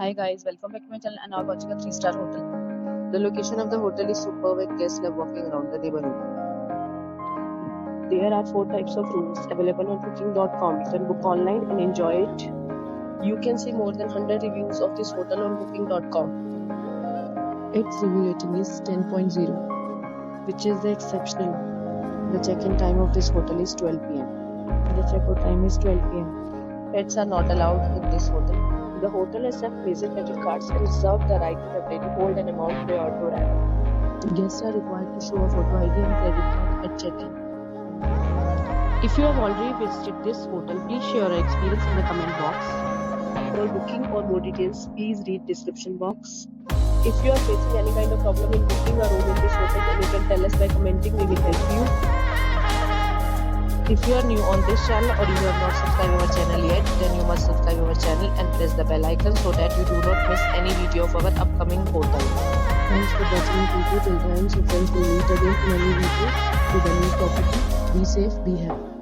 Hi guys, welcome back to my channel and now watching a 3-star hotel. The location of the hotel is superb and guests love walking around the neighborhood. There are 4 types of rooms available on booking.com. You can book online and enjoy it. You can see more than 100 reviews of this hotel on booking.com. Its review rating is 10.0, which is exceptional. The check-in time of this hotel is 12 p.m. The check-out time is 12 p.m. Pets are not allowed in this hotel. The hotel accepts major credit cards and reserves the right to temporarily hold an amount prior to arrival. Guests are required to show a photo ID and credit card at check-in. If you have already visited this hotel, please share your experience in the comment box. For booking or more details, please read description box. If you are facing any kind of problem in booking a room in this hotel, then you can tell us by commenting. We will help you. If you are new on this channel or you have not subscribed our channel yet, then you must subscribe our channel and press the bell icon so that you do not miss any video of our upcoming hotel. Thanks for watching the video till the end. So friends, will meet again in a new video with a new property. Be safe, be happy.